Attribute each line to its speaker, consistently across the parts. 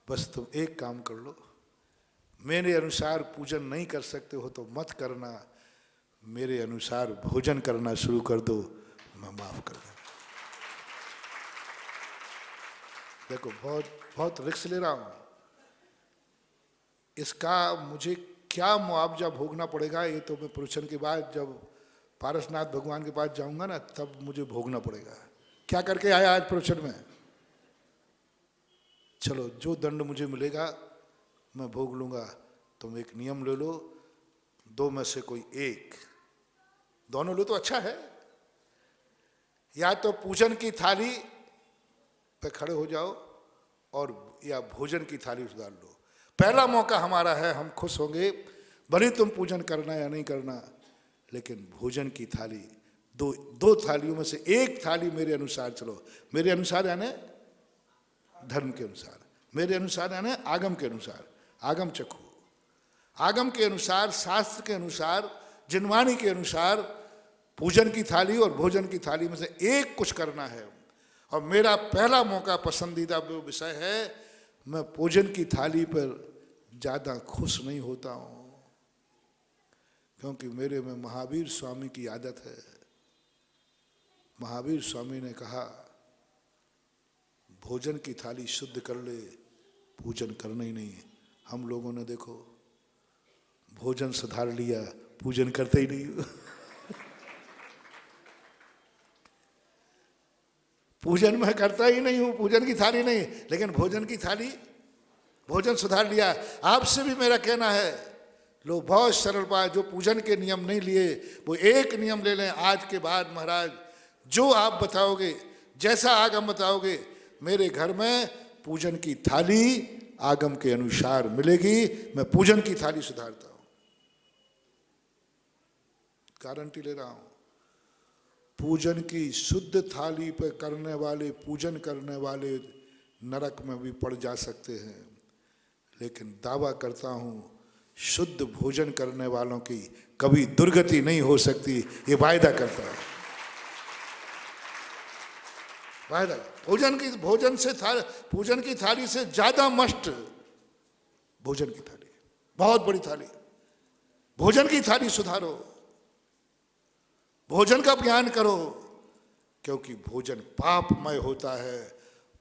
Speaker 1: बस तुम एक काम कर लो, मेरे अनुसार पूजन नहीं कर सकते हो तो मत करना, मेरे अनुसार भोजन करना शुरू कर दो, मैं माफ कर दूंगा। देखो बहुत बहुत रिस्क ले रहा हूं, इसका मुझे क्या मुआवजा भोगना पड़ेगा ये तो मैं प्रवचन के बाद जब पारसनाथ भगवान के पास जाऊंगा ना तब मुझे भोगना पड़ेगा। क्या करके आया आज प्रवचन में? चलो जो दंड मुझे मिलेगा मैं भोग लूंगा। तुम एक नियम ले लो, दो में से कोई एक, दोनों लो तो अच्छा है, या तो पूजन की थाली पे खड़े हो जाओ और या भोजन की थाली सुधार लो। पहला मौका हमारा है, हम खुश होंगे भले तुम पूजन करना या नहीं करना, लेकिन भोजन की थाली, दो थालियों में से एक थाली मेरे अनुसार चलो। मेरे अनुसार यानी धर्म के अनुसार, मेरे अनुसार यानी आगम के अनुसार, आगम चखो, आगम के अनुसार, शास्त्र के अनुसार, जिनवाणी के अनुसार पूजन की थाली और भोजन की थाली में से एक कुछ करना है। और मेरा पहला मौका पसंदीदा विषय है, मैं पूजन की थाली पर ज्यादा खुश नहीं होता हूं, क्योंकि मेरे में महावीर स्वामी की आदत है। महावीर स्वामी ने कहा भोजन की थाली शुद्ध कर ले, पूजन करना ही नहीं। हम लोगों ने देखो भोजन सुधार लिया, पूजन करते ही नहीं। पूजन मैं करता ही नहीं हूं, पूजन की थाली नहीं, लेकिन भोजन की थाली, भोजन सुधार लिया। आपसे भी मेरा कहना है, लोग बहुत सरल बात, जो पूजन के नियम नहीं लिए वो एक नियम ले लें आज के बाद। महाराज जो आप बताओगे, जैसा आगम बताओगे, मेरे घर में पूजन की थाली आगम के अनुसार मिलेगी, मैं पूजन की थाली सुधारता हूं, गारंटी ले रहा हूं। पूजन की शुद्ध थाली पर करने वाले, पूजन करने वाले नरक में भी पड़ जा सकते हैं, लेकिन दावा करता हूं शुद्ध भोजन करने वालों की कभी दुर्गति नहीं हो सकती, ये वायदा करता है, वायदा। पूजन की थाली से ज्यादा मस्ट भोजन की थाली, बहुत बड़ी थाली। भोजन की थाली सुधारो, भोजन का ज्ञान करो, क्योंकि भोजन पापमय होता है,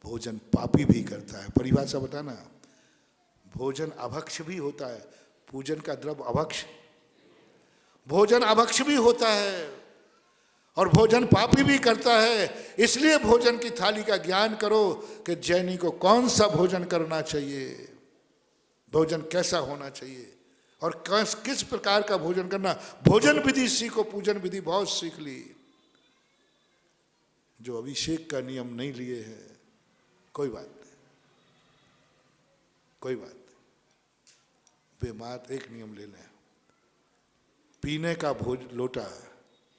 Speaker 1: भोजन पापी भी करता है। परिभाषा बताना, भोजन अभक्ष भी होता है, पूजन का द्रव्य अभक्ष, भोजन अभक्ष भी होता है और भोजन पापी भी करता है। इसलिए भोजन की थाली का ज्ञान करो कि जैनी को कौन सा भोजन करना चाहिए, भोजन कैसा होना चाहिए और किस प्रकार का भोजन करना। भोजन विधि सीखो, पूजन विधि बहुत सीख ली। जो अभिषेक का नियम नहीं लिए हैं, कोई बात नहीं, कोई बात नहीं, बेमात एक नियम ले लें, पीने का लोटा,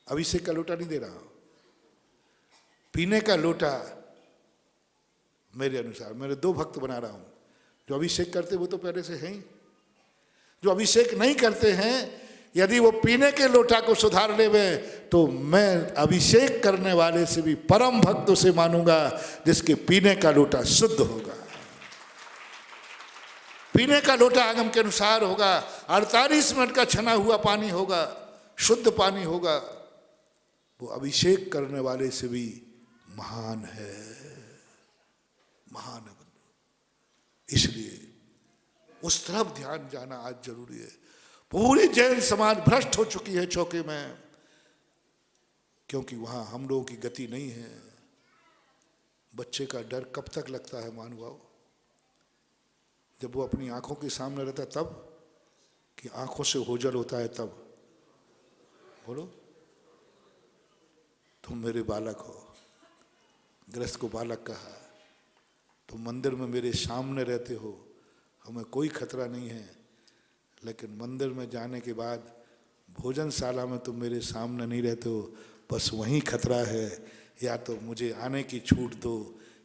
Speaker 1: अभिषेक का लोटा नहीं दे रहा हूं, पीने का लोटा मेरे अनुसार, मेरे दो भक्त बना रहा हूं। जो अभिषेक करते वो तो पहले से हैं ही, जो अभिषेक नहीं करते हैं, यदि वो पीने के लोटा को सुधार लेवे तो मैं अभिषेक करने वाले से भी परम भक्त उसे मानूंगा जिसके पीने का लोटा शुद्ध होगा। पीने का लोटा आगम के अनुसार होगा, 48 मिनट का छना हुआ पानी होगा, शुद्ध पानी होगा, वो अभिषेक करने वाले से भी महान है, महान है। इसलिए उस तरफ ध्यान जाना आज जरूरी है। पूरी जैन समाज भ्रष्ट हो चुकी है चौके में, क्योंकि वहां हम लोगों की गति नहीं है। बच्चे का डर कब तक लगता है महानुभाव? जब वो अपनी आंखों के सामने रहता तब, कि आंखों से ओझल होता है तब? बोलो, तुम मेरे बालक हो, गृहस्थ को बालक कहा, तुम मंदिर में मेरे सामने रहते हो, हमें कोई खतरा नहीं है, लेकिन मंदिर में जाने के बाद भोजनशाला में तुम मेरे सामने नहीं रहते हो, बस वहीं खतरा है। या तो मुझे आने की छूट दो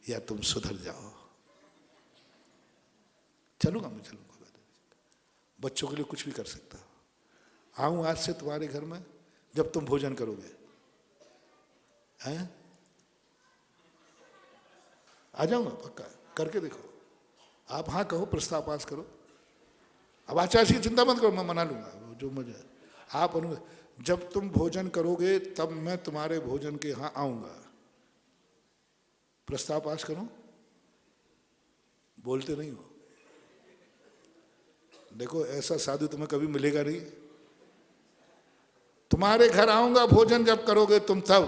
Speaker 1: या तुम सुधर जाओ। चलूंगा मैं, चलूंगा, बच्चों के लिए कुछ भी कर सकता हूं। आऊं आज से तुम्हारे घर में जब तुम भोजन करोगे, हैं? आ जाऊंगा, पक्का करके देखो, आप हाँ कहो, प्रस्ताव पास करो। अब आचार्य की चिंता मत करो, मैं मना लूंगा वो जो मुझे आप जब तुम भोजन करोगे तब मैं तुम्हारे भोजन के यहाँ आऊंगा। प्रस्ताव पास करो। बोलते नहीं हो। देखो ऐसा साधु तुम्हें कभी मिलेगा नहीं। तुम्हारे घर आऊंगा भोजन जब करोगे तुम तब।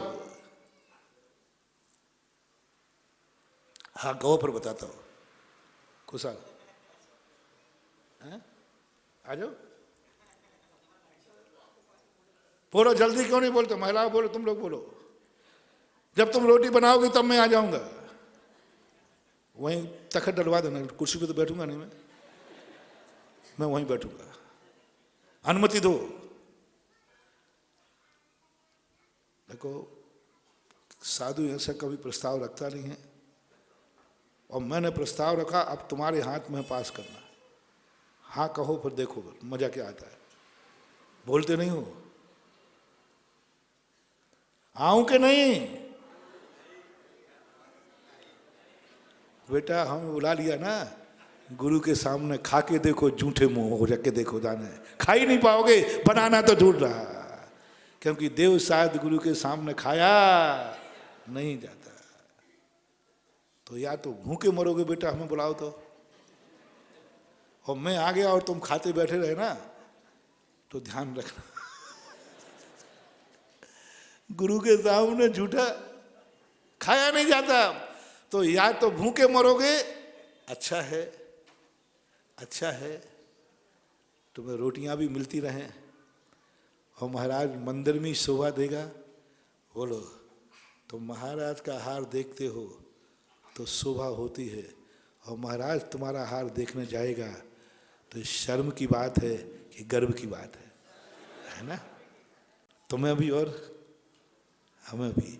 Speaker 1: हाँ कहो पर बताता हूं। खुशहाल आ जाओ। बोलो, जल्दी क्यों नहीं बोलते? महिलाओं बोलो, तुम लोग बोलो। जब तुम रोटी बनाओगे तब मैं आ जाऊंगा। वहीं तखत डलवा देना, कुर्सी पे तो बैठूंगा नहीं मैं वहीं बैठूंगा। अनुमति दो। देखो साधु ऐसा कभी प्रस्ताव रखता नहीं है, और मैंने प्रस्ताव रखा, अब तुम्हारे हाथ में पास करना। हाँ कहो फिर देखो मजा क्या आता है। बोलते नहीं हो। आऊं कि नहीं? बेटा हमें बुला लिया ना, गुरु के सामने खा के देखो, झूठे मुंह हो जाके देखो, जाने खा ही नहीं पाओगे, बनाना तो झूठ रहा, क्योंकि देव शायद गुरु के सामने खाया नहीं जाता। तो या तो भूखे मरोगे बेटा, हमें बुलाओ तो। और मैं आ गया और तुम खाते बैठे रहे ना, तो ध्यान रखना गुरु के सामने झूठा खाया नहीं जाता। तो या तो भूखे मरोगे, अच्छा है, अच्छा है तुम्हें रोटियां भी मिलती रहें, और महाराज मंदिर में शोभा देगा। बोलो, तो महाराज का हार देखते हो तो शोभा होती है, और महाराज तुम्हारा हार देखने जाएगा तो शर्म की बात है कि गर्व की बात है ना? तुम्हें भी और हमें भी।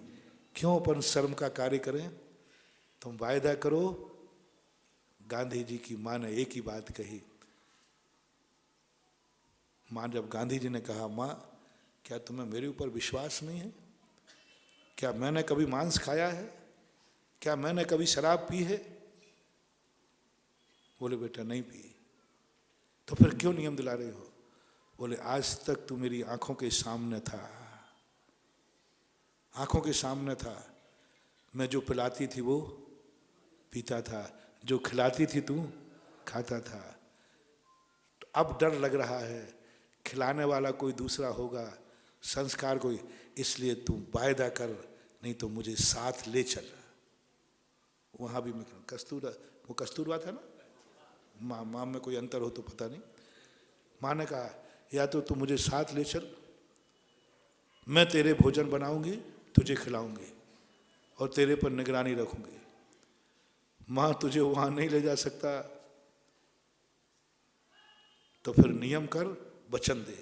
Speaker 1: क्यों अपन शर्म का कार्य करें? तुम वायदा करो। गांधी जी की माँ ने एक ही बात कही। माँ, जब गांधी जी ने कहा, माँ क्या तुम्हें मेरे ऊपर विश्वास नहीं है? क्या मैंने कभी मांस खाया है? क्या मैंने कभी शराब पी है? बोले, बेटा नहीं पी। तो फिर क्यों नियम दिला रहे हो? बोले, आज तक तू मेरी आंखों के सामने था, आंखों के सामने था। मैं जो पिलाती थी वो पीता था, जो खिलाती थी तू खाता था। तो अब डर लग रहा है खिलाने वाला कोई दूसरा होगा, संस्कार कोई, इसलिए तू वायदा कर, नहीं तो मुझे साथ ले चल। वहाँ भी मैं कस्तूरा, वो कस्तूरबा था ना, माँ में कोई अंतर हो तो पता नहीं। माँ ने कहा, या तो तू मुझे साथ ले चल, मैं तेरे भोजन बनाऊंगी, तुझे खिलाऊंगी और तेरे पर निगरानी रखूंगी। माँ तुझे वहाँ नहीं ले जा सकता, तो फिर नियम कर, वचन दे।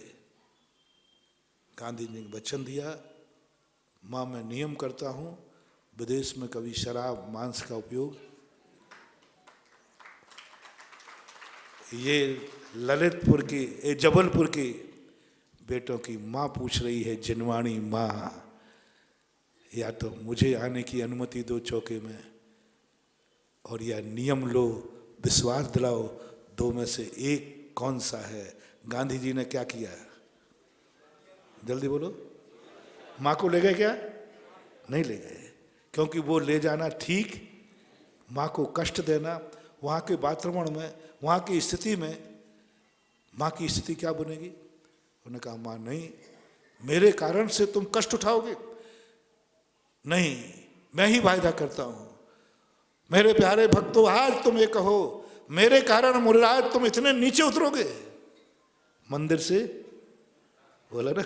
Speaker 1: गांधी जी ने वचन दिया, माँ मैं नियम करता हूँ, विदेश में कभी शराब मांस का उपयोग। ये ललितपुर की, ये जबलपुर की बेटों की माँ पूछ रही है, जिनवाणी माँ, या तो मुझे आने की अनुमति दो चौके में, और या नियम लो, विश्वास दिलाओ, दो में से एक कौन सा है? गांधी जी ने क्या किया? जल्दी बोलो। माँ को ले गए क्या? नहीं ले गए, क्योंकि वो ले जाना ठीक, माँ को कष्ट देना, वहाँ के वातावरण में, वहाँ की स्थिति में माँ की स्थिति क्या बनेगी? उन्होंने कहा, माँ नहीं, मेरे कारण से तुम कष्ट उठाओगे नहीं, मैं ही वायदा करता हूँ। मेरे प्यारे भक्तों, आज तुम ये कहो, मेरे कारण मुराद तुम इतने नीचे उतरोगे मंदिर से। बोला ना,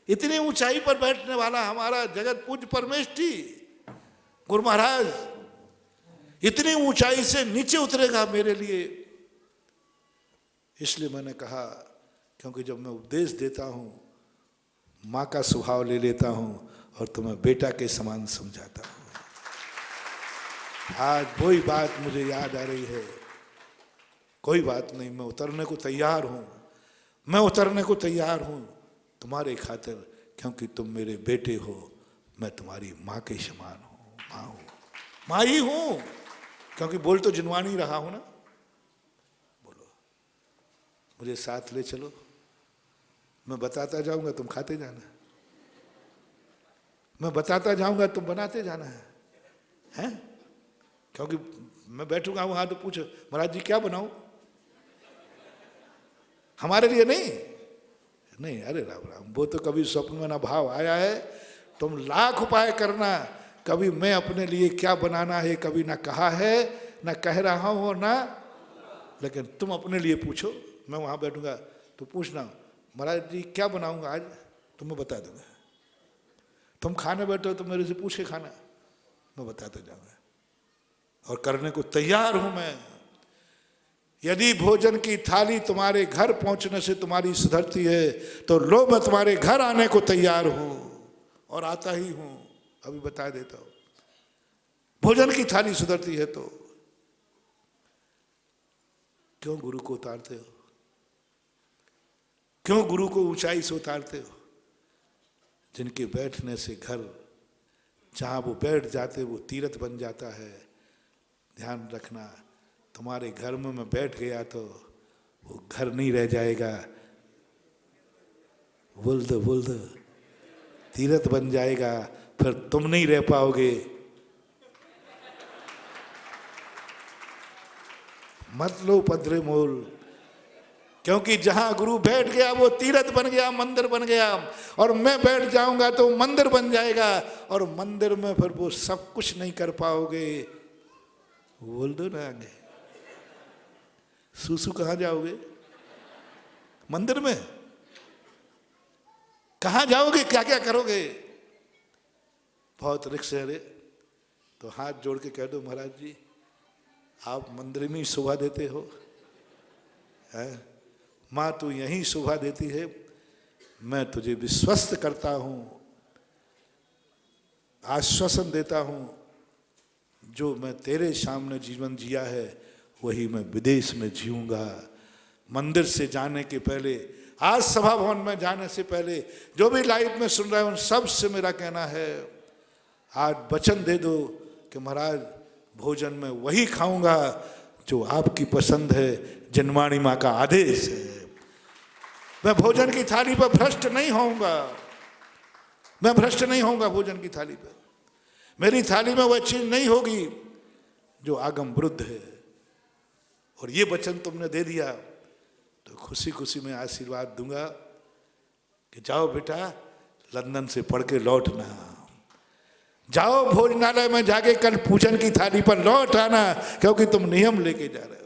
Speaker 1: इतनी ऊंचाई पर बैठने वाला हमारा जगत पूज्य परमेष्ठी गुरु महाराज इतनी ऊंचाई से नीचे उतरेगा मेरे लिए। इसलिए मैंने कहा, क्योंकि जब मैं उपदेश देता हूँ माँ का स्वभाव ले लेता हूँ और तुम्हें बेटा के समान समझाता हूँ। आज वही बात मुझे याद आ रही है। कोई बात नहीं, मैं उतरने को तैयार हूँ, मैं उतरने को तैयार हूँ तुम्हारे खातिर, क्योंकि तुम मेरे बेटे हो, मैं तुम्हारी माँ के समान हूँ, माँ हूँ, माँ ही हूँ। क्योंकि बोल तो जिनवा नहीं रहा हूं ना। बोलो, मुझे साथ ले चलो, मैं बताता जाऊंगा, तुम खाते जाना, मैं बताता जाऊंगा, तुम बनाते जाना है? क्योंकि मैं बैठूंगा वहां तो पूछो महाराज जी क्या बनाऊं, हमारे लिए नहीं, अरे राम राम, वो तो कभी स्वप्न में ना भाव आया है। तुम लाख उपाय करना, कभी मैं अपने लिए क्या बनाना है कभी ना कहा है, ना कह रहा हूं और ना, लेकिन तुम अपने लिए पूछो, मैं वहां बैठूंगा तो पूछना महाराज जी क्या बनाऊंगा आज, तो मैं बता दूंगा। तुम खाने बैठो तो मेरे से पूछ के खाना, मैं बताते जाऊंगा और करने को तैयार हूं मैं। यदि भोजन की थाली तुम्हारे घर पहुंचने से तुम्हारी सुधरती है तो लो मैं तुम्हारे घर आने को तैयार हूं और आता ही हूं। अभी बता देता हूं, भोजन की थाली सुधरती है तो क्यों गुरु को उतारते हो, क्यों गुरु को ऊंचाई से उतारते हो? जिनके बैठने से घर, जहां वो बैठ जाते वो तीर्थ बन जाता है। ध्यान रखना, तुम्हारे घर में मैं बैठ गया तो वो घर नहीं रह जाएगा, बोल दो तीर्थ बन जाएगा, फिर तुम नहीं रह पाओगे। मत लो पधरे मोल, क्योंकि जहां गुरु बैठ गया वो तीर्थ बन गया, मंदिर बन गया, और मैं बैठ जाऊंगा तो मंदिर बन जाएगा, और मंदिर में फिर वो सब कुछ नहीं कर पाओगे। बोल दो ना आगे, सूसू कहां जाओगे? मंदिर में कहां जाओगे, क्या क्या करोगे? बहुत रिक्स है रे। तो हाथ जोड़ के कह दो महाराज जी आप मंदिर में ही शोभा देते हो, है? माँ तू यहीं शोभा देती है, मैं तुझे विश्वस्त करता हूं, आश्वासन देता हूं, जो मैं तेरे सामने जीवन जिया है वही मैं विदेश में जीऊंगा। मंदिर से जाने के पहले, आज सभा भवन में जाने से पहले, जो भी लाइव में सुन रहे हैं उन सब से मेरा कहना है, आज वचन दे दो कि महाराज भोजन में वही खाऊंगा जो आपकी पसंद है, जनवाणी माँ का आदेश है। मैं भोजन की थाली पर भ्रष्ट नहीं होऊंगा, मैं भ्रष्ट नहीं होऊंगा भोजन की थाली पर। मेरी थाली में वह चीज नहीं होगी जो आगम विरुद्ध है। और ये वचन तुमने दे दिया तो खुशी खुशी में आशीर्वाद दूंगा कि जाओ बेटा लंदन से पढ़ के लौटना, जाओ भोजनालय में जाके कल पूजन की थाली पर लौट आना, क्योंकि तुम नियम लेके जा रहे हो।